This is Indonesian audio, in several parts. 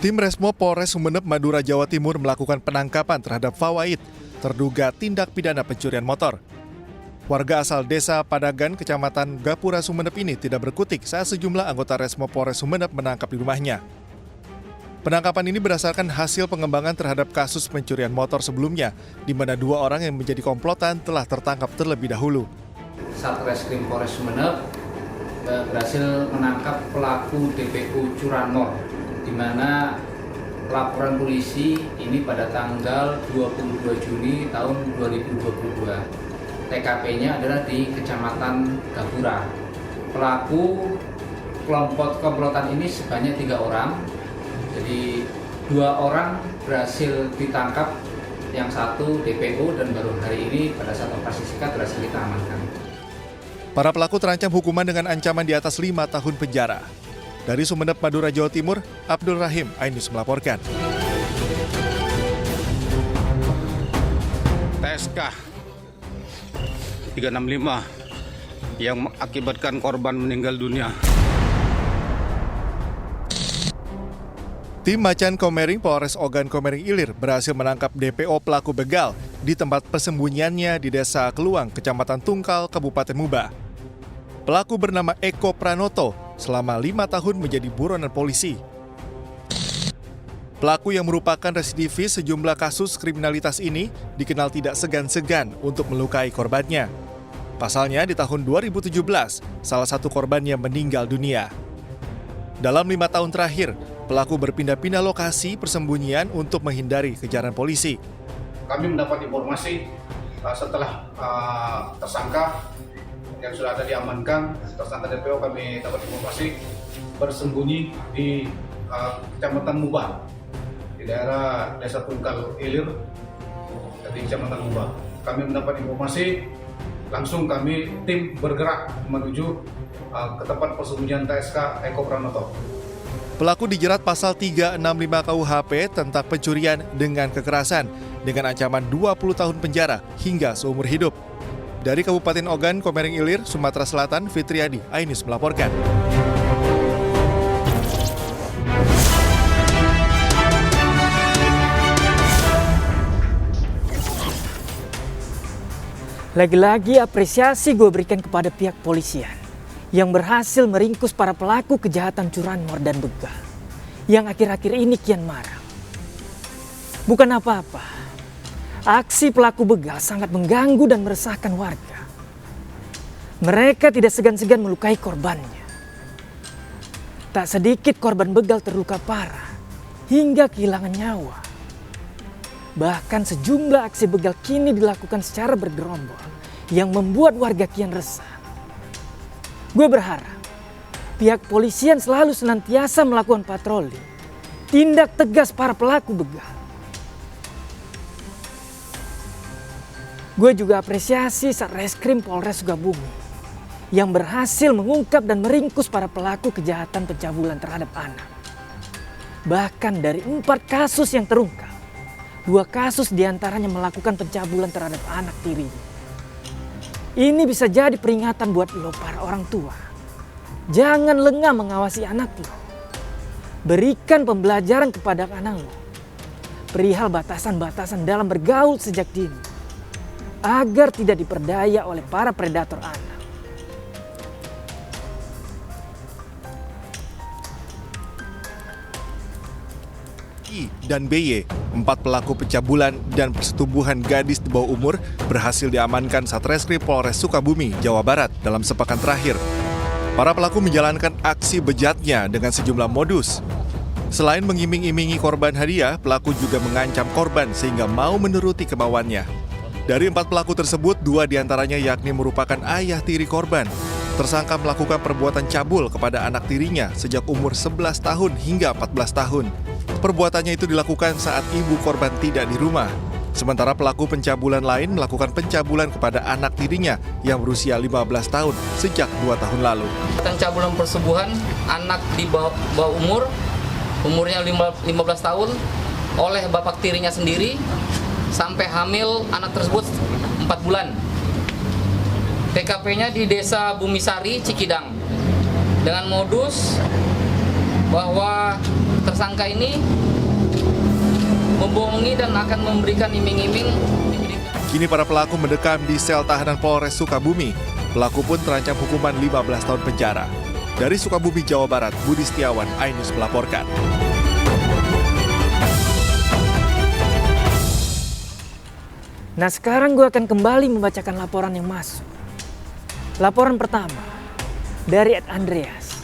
Tim Resmo Polres Sumeneb, Madura, Jawa Timur melakukan penangkapan terhadap Fawaid, terduga tindak pidana pencurian motor. Warga asal desa Padagan, Kecamatan Gapura, Sumeneb ini tidak berkutik saat sejumlah anggota Resmo Polres Sumeneb menangkap di rumahnya. Penangkapan ini berdasarkan hasil pengembangan terhadap kasus pencurian motor sebelumnya, di mana 2 orang yang menjadi komplotan telah tertangkap terlebih dahulu. Satreskrim Polres Sumeneb berhasil menangkap pelaku DPO curanmor, di mana laporan polisi ini pada tanggal 22 Juni tahun 2022. TKP-nya adalah di Kecamatan Gapura. Pelaku kelompok komplotan ini sebanyak 3 orang. Jadi 2 orang berhasil ditangkap, yang 1 DPO, dan baru hari ini pada saat operasi sikat berhasil kita amankan. Para pelaku terancam hukuman dengan ancaman di atas 5 tahun penjara. Dari Sumeneb, Madura, Jawa Timur, Abdul Rahim, iNews melaporkan. TSK 365 yang mengakibatkan korban meninggal dunia. Tim Macan Komering Polres Ogan Komering Ilir berhasil menangkap DPO pelaku begal di tempat persembunyiannya di Desa Keluang, Kecamatan Tungkal, Kabupaten Muba. Pelaku bernama Eko Pranoto, selama 5 tahun menjadi buronan polisi. Pelaku yang merupakan residivis sejumlah kasus kriminalitas ini dikenal tidak segan-segan untuk melukai korbannya. Pasalnya di tahun 2017, salah satu korbannya meninggal dunia. Dalam 5 tahun terakhir, pelaku berpindah-pindah lokasi persembunyian untuk menghindari kejaran polisi. Kami mendapat informasi setelah tersangka yang sudah ada diamankan, tersangka DPO, kami dapat informasi bersembunyi di Kecamatan Muba, di daerah Desa Tungkal Ilir, di Kecamatan Muba. Kami mendapat informasi, langsung kami tim bergerak menuju ke tempat persembunyian TSK Eko Pranoto. Pelaku dijerat pasal 365 KUHP tentang pencurian dengan kekerasan dengan ancaman 20 tahun penjara hingga seumur hidup. Dari Kabupaten Ogan Komering Ilir, Sumatera Selatan, Fitriadi, iNews melaporkan. Lagi-lagi apresiasi gue berikan kepada pihak polisian yang berhasil meringkus para pelaku kejahatan curanmor dan begal yang akhir-akhir ini kian marak. Bukan apa-apa, aksi pelaku begal sangat mengganggu dan meresahkan warga. Mereka tidak segan-segan melukai korbannya. Tak sedikit korban begal terluka parah hingga kehilangan nyawa. Bahkan sejumlah aksi begal kini dilakukan secara bergerombol yang membuat warga kian resah. Gue berharap pihak polisian selalu senantiasa melakukan patroli, tindak tegas para pelaku begal. Gue juga apresiasi Satreskrim Polres Sukabumi yang berhasil mengungkap dan meringkus para pelaku kejahatan pencabulan terhadap anak. Bahkan dari 4 kasus yang terungkap, 2 kasus diantaranya melakukan pencabulan terhadap anak tirinya. Ini bisa jadi peringatan buat lo para orang tua. Jangan lengah mengawasi anak lo. Berikan pembelajaran kepada anak lo perihal batasan-batasan dalam bergaul sejak dini, agar tidak diperdaya oleh para predator anak. I dan BY, 4 pelaku pencabulan dan persetubuhan gadis di bawah umur berhasil diamankan Satreskrim Polres Sukabumi, Jawa Barat dalam sepekan terakhir. Para pelaku menjalankan aksi bejatnya dengan sejumlah modus. Selain mengiming-imingi korban hadiah, pelaku juga mengancam korban sehingga mau menuruti kemauannya. Dari 4 pelaku tersebut, 2 diantaranya yakni merupakan ayah tiri korban. Tersangka melakukan perbuatan cabul kepada anak tirinya sejak umur 11 tahun hingga 14 tahun. Perbuatannya itu dilakukan saat ibu korban tidak di rumah. Sementara pelaku pencabulan lain melakukan pencabulan kepada anak tirinya yang berusia 15 tahun sejak 2 tahun lalu. Pencabulan persetubuhan anak di bawah umurnya 15 tahun oleh bapak tirinya sendiri sampai hamil anak tersebut 4 bulan. TKP-nya di Desa Bumisari, Cikidang, dengan modus bahwa tersangka ini membohongi dan akan memberikan iming-iming. Kini para pelaku mendekam di sel tahanan Polres Sukabumi. Pelaku pun terancam hukuman 15 tahun penjara. Dari Sukabumi, Jawa Barat, Budi Setiawan, iNews melaporkan. Nah, sekarang gue akan kembali membacakan laporan yang masuk. Laporan pertama dari Ed Andreas.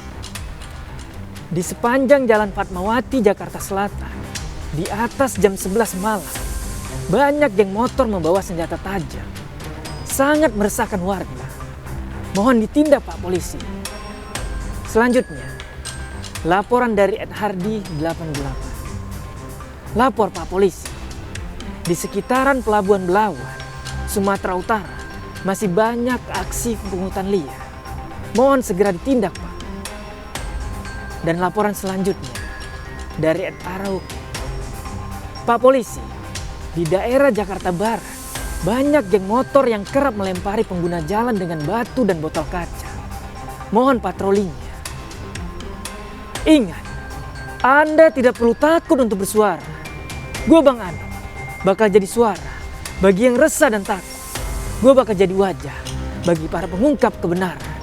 Di sepanjang Jalan Fatmawati, Jakarta Selatan, di atas jam 11 malam, banyak geng motor membawa senjata tajam. Sangat meresahkan warga. Mohon ditindak, Pak Polisi. Selanjutnya, laporan dari Ed Hardy 88. Lapor, Pak Polisi. Di sekitaran Pelabuhan Belawan, Sumatera Utara, masih banyak aksi pungutan liar. Mohon segera ditindak, Pak. Dan laporan selanjutnya dari Ed Arauke. Pak Polisi, di daerah Jakarta Barat, banyak geng motor yang kerap melempari pengguna jalan dengan batu dan botol kaca. Mohon patrolinya. Ingat, Anda tidak perlu takut untuk bersuara. Gue Bang Ano bakal jadi suara bagi yang resah dan takut. Gue bakal jadi wajah bagi para pengungkap kebenaran.